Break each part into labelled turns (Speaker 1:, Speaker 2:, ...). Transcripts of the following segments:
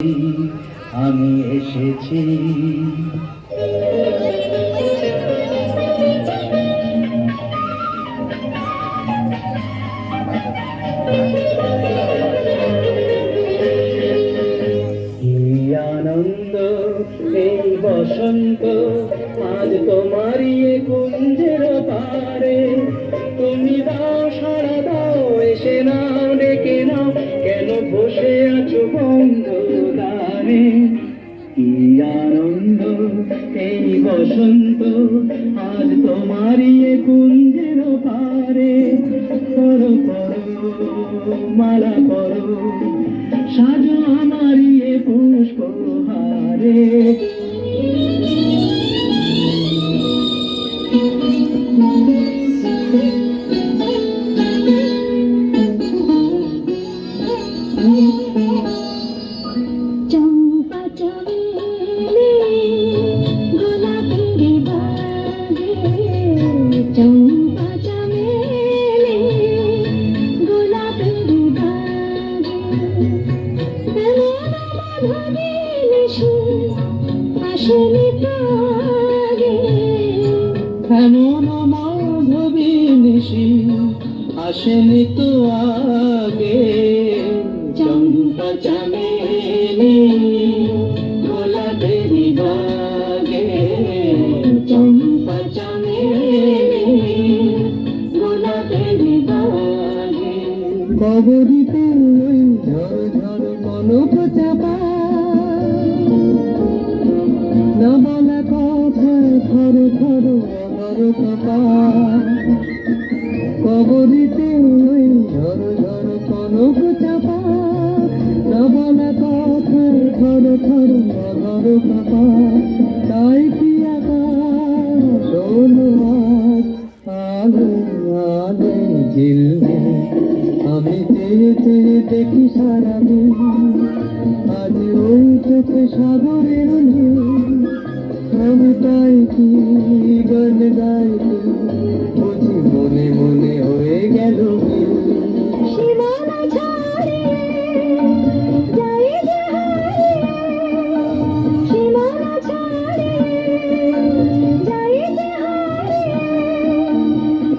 Speaker 1: আমি এসেছি। কি আনন্দ এই বসন্ত, আজ তোমারই কুঞ্জের পারে। তুমি দাও সাড়া দাও, এসে নাও ডেকে নাও, কেন বসে আছো বন্ধ দ্বারে। কি আনন্দ এই বসন্ত, আজ তোমারই কুঞ্জের পারে। করো করো মালা করো, সাজো আমারই পুষ্পহারে।
Speaker 2: চম্পা চমেলি গোলাপের বাগে, চম্পা চমেলি গোলাপের বাগে, মাধবী নিশি আসেনি তো আগে।
Speaker 1: এমন মাধবী নিশি আসেনি তো আগে। চম্পা চমেলি গোলাপের বাগে, চম্পা চমেলি গোলাপের বাগে। কবরিতে ওই ঝড় ঝড় কনক চাপা, না বলা কথা থর থর অধর কাপা। কবরিতে ওই ঝড় ঝড় কনক চাপা, না বলা কথা থর থর অধর কাপা। তাই কি আকাশ দোলো আজ আলো আলো ঝিলমিল, আমি চেয়ে চেয়ে দেখি সারাদিন, আজ ওই চোখে সাগরের নীল। আমি তাই কি গান গাই, বুঝি মনে মনে হয়ে গেল মিল।
Speaker 2: সীমানা ছাড়িয়ে যাই যে হারিয়ে, সীমানা ছাড়িয়ে যাই যে হারিয়ে,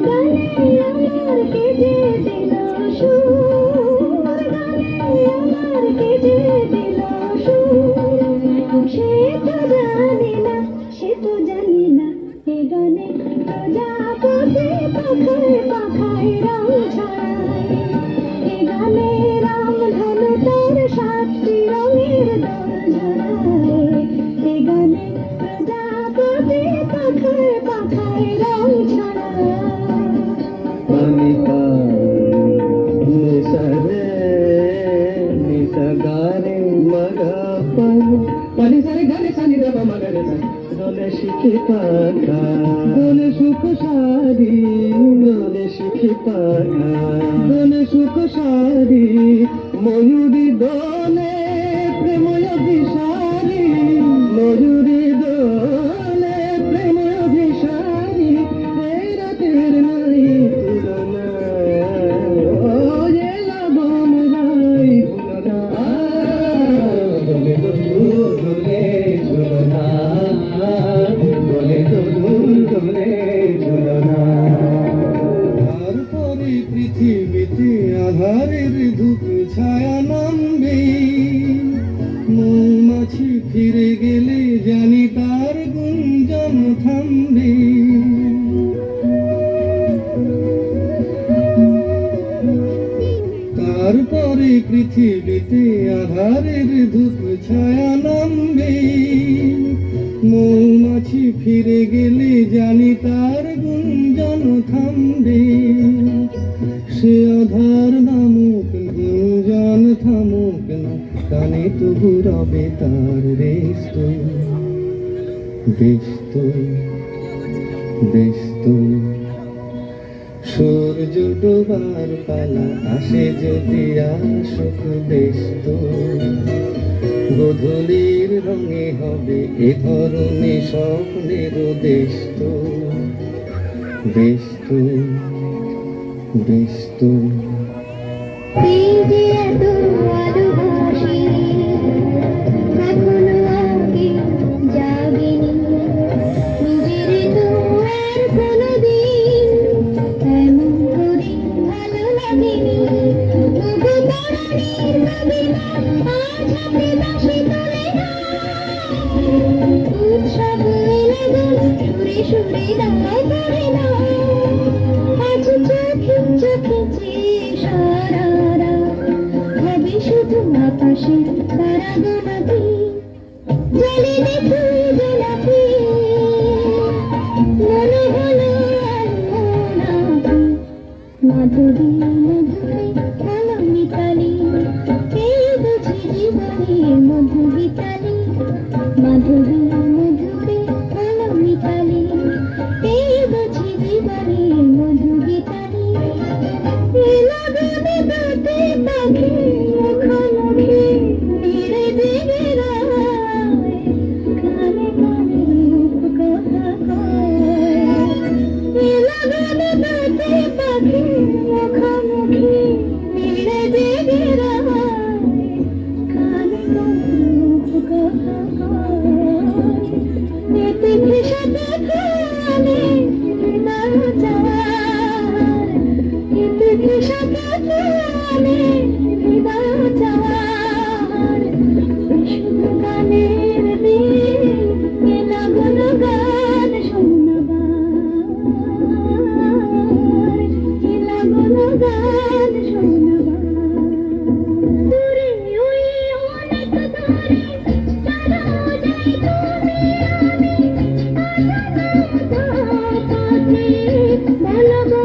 Speaker 2: গানে আমার কেঁদে দিল সুর, গানে আমার কেঁদে দিল সুর। সে তো জানি না, সে তো জানি না, এ গানে প্রজাপতি পাখায় পাখায় রং ছড়ায়, এ গানে রামধনু তার 7টি রঙের দোল ঝরায়, এ গানে প্রজাপতি পাখায় পাখায় রং ছড়ায়।
Speaker 1: পানিকা নিসরে নিসগারে মগা পানি, পানি সারে গানে সানি দেবা মগরে সা। দোলে শিখি পাখা দোলে সুখ সারি, দোলে শিখি পাখা দোলে সুখ সারি। ময়ূরী দোলে প্রেম অভিসারি, ময়ূরী দোলে প্রেম অভিসারি। এই রাতের নাই তুলনা, ও যে লগন নাই তুলনা। দোলে দোল দোলে ঝুলনা, দোলে দোল দোলে ঝুলনা। তারপরে পৃথিবীতে আধারের ধূপ ছায়া নামবে, মৌমাছি ফিরে গেলে জানি তার গুঞ্জন থামবে। তারপরে পৃথিবীতে আধারের ধূপ ছায়া নামবে, মৌমাছি ফিরে গেলে জানি তার গুঞ্জন থামবে। সে আধার নামুক গুঞ্জন থামুক না, কানে তবু রবে তার ব্যস্ত ব্যস্ত ব্যস্ত। সূর্য ডোবার পালা আসে যদি আসুক ব্যস্ত, গোধূলির রঙে হবে এ ধরনে স্বপ্নের ব্যস্ত ব্যস্ত ব্যস্ত।
Speaker 2: এই যে এত ভালোবাসি সুরে দাও করে নাও আজ চোখে চোখে সারারা হবে শুধু আকাশে তারা গোলাপি জলে দেখো গোলাপি মনে হলো মাধুরী মধুরী হলো মিতালি এই বুঝি জীবনের মধু গীতালি মাধুরী মধুরী হলো মিতালি এই বুঝি জীবনের মধু গীতালি এলা গানে গাতে পাখি মুখোমুখি ধীরে ধীরে রায় গানে গানে রূপ কথা কয় এলা গানে গাতে পাখি মুখোমুখি ধীরে ধীরে রায় গানে গানে রূপ কথা কয় এতে ভেসে গানে হৃদয় চায় এতে ভেসে গানে হৃদয় চায় শুধু গানের দিন এলা গুলো গান শোনাবার এলা গুলো গান শোনাবার দূরে ওই অনেক দূরে তারা যাই তুমি আমি পথে বলবো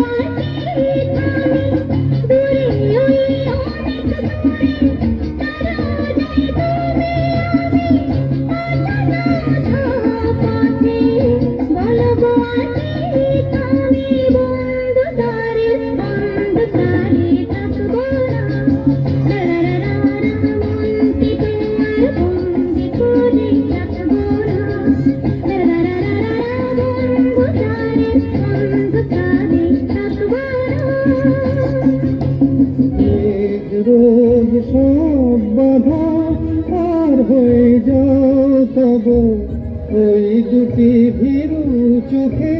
Speaker 2: দূরে ওই অনেক দূরে তারা যাই তুমি পথে বলবো আমি বন্ধু তারে থাকবো না মনকে তোমার বন্দি করে রাখবো না বন্ধু তারে থাকবো না
Speaker 1: এক রোজ সব বাধা পার হয়ে যাও তব ওই দুটি ভীরু চোখে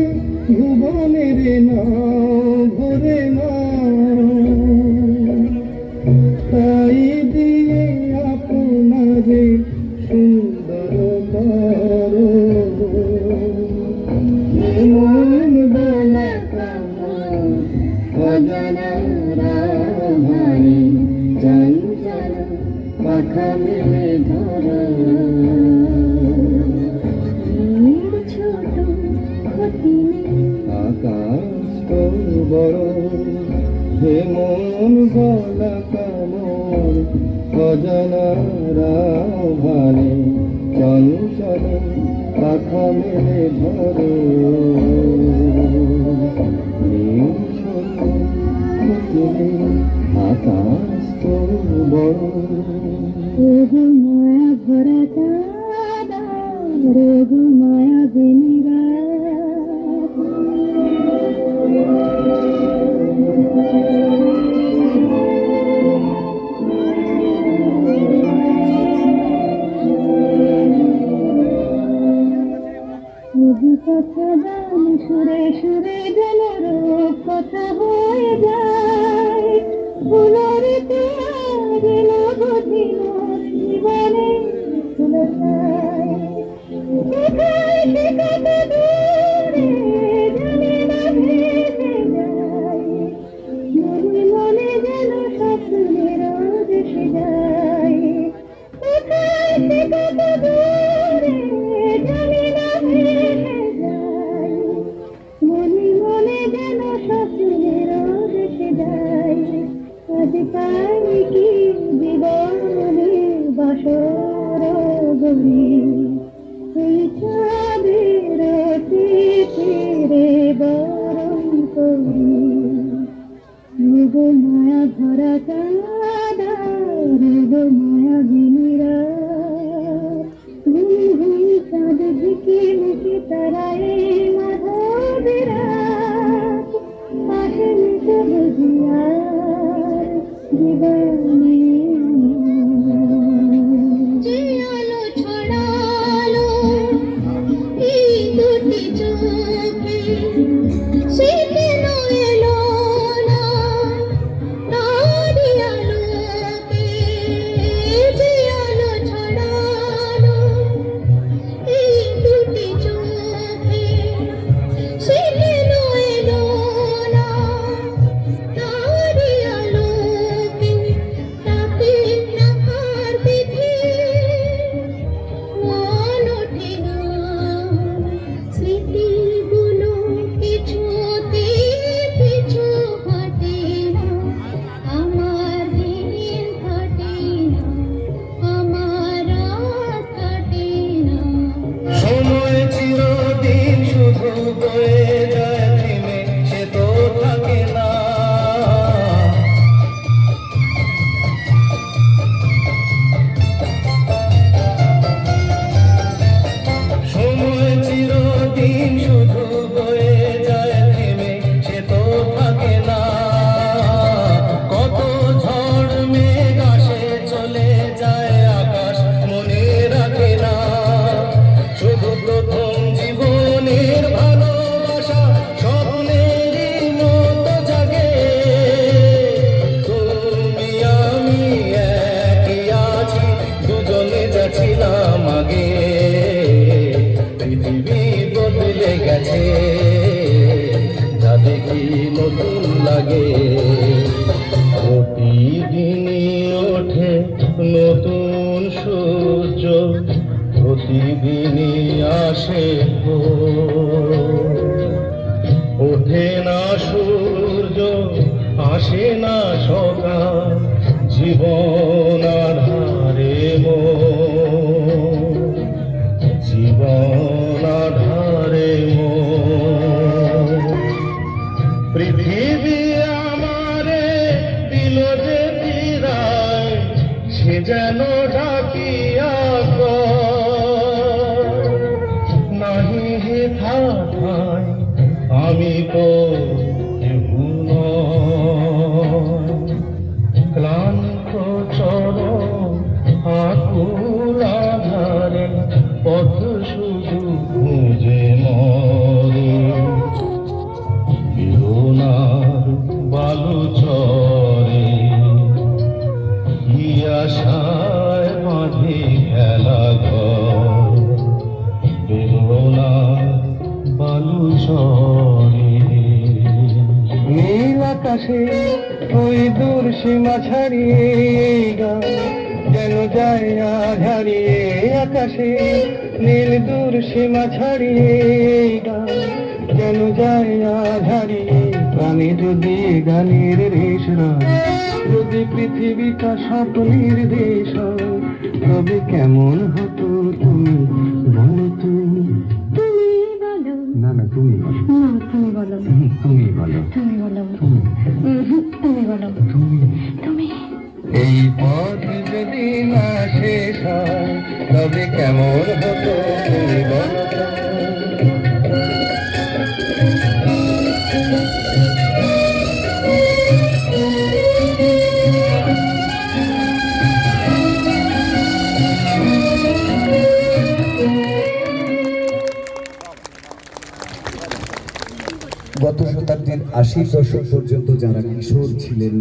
Speaker 1: ভুবনের নাও ভরে না তাই দিয়ে আপনারে সুন্দর মন বেলা কামন অজানা রাধারে চঞ্চল পাখা মেলে ধরো
Speaker 2: ছোট ক্ষতি
Speaker 1: আকাশ তো বড় হে মন গলা কামর অজানা রাধারে চঞ্চল পাখা মেলে ধরো আকাশ তো বড়
Speaker 2: রঘু মায়া ভরা চাঁদা রঘু মায়া বেনিরা কথা গান সুরে সুরে যেন রূপ কথা হয়ে যায় ফুলরিতে গেল বুঝিল জীবনে ফুলে যায় কোথায় সে কত দূরে জানি না ভেসে যায় মনে মনে যেন স্বপ্নের দেশে যায় কোথায় সে কত দূরে জানি না ভেসে যায় মনে মনে যেন স্বপ্নের দেশে যায় আজ পাই কি জীবনে বাসর গরি এই চাঁদের তীরে বরণ করি রোগ মায়া ভরা চাঁদা রোগ মায়া বিনিরা ঘুম ঘুম চাঁদ ঝিকি মিকি তারায় মাধবেরা আসেনি তো বুঝিয়ার জীবনে যে আলো ছড়ালো এই দুটি চোখে সে কেন এলো না তারি আলোকে
Speaker 1: জাগে, প্রতিদিনই ওঠে নতুন সূর্য, প্রতিদিনই আসে ভোর। ওঠে না সূর্য, আসে না সকাল, জীবন আধারে মোর, জীবন আধারে মোর। পৃথিবী আমারে দিল যে বিদায়, সে যেন ডাকিয়া কয়, নাহি হে থাকায় আমি তো কেহু নয়। ক্লান্ত চরণ আকুল আধারে পথ শুধু খুঁজে মরে, বেদনার বালু চরে কি আশায় মাঝে খেলা ঘর, বেদনার বালু চরে। নীল আকাশে ওই দূর সীমা ছাড়িয়ে গান যেন যায় হারিয়ে, আকাশে নীল দূর সীমা ছাড়িয়ে গান যেন যায় হারিয়ে। প্রাণে যদি গানের রেশ রয়, যদি পৃথিবীটা স্বপ্নের দেশ হয়, তবে কেমন হতো তুমি বলো তুমি?
Speaker 2: তুমি বলো।
Speaker 1: না না তুমি বলো,
Speaker 2: না, তুমি বলো।
Speaker 1: তুমি বলো,
Speaker 2: তুমি বলো।
Speaker 1: তুমি
Speaker 2: তুমি বলো।
Speaker 1: তুমি।
Speaker 2: তুমি।
Speaker 1: এই পথ যদি না শেষ হয়, তবে কেমন হতো তুমি বলো তো?
Speaker 3: গত শতাব্দীর ৮০ দশক পর্যন্ত যারা কিশোর ছিলেন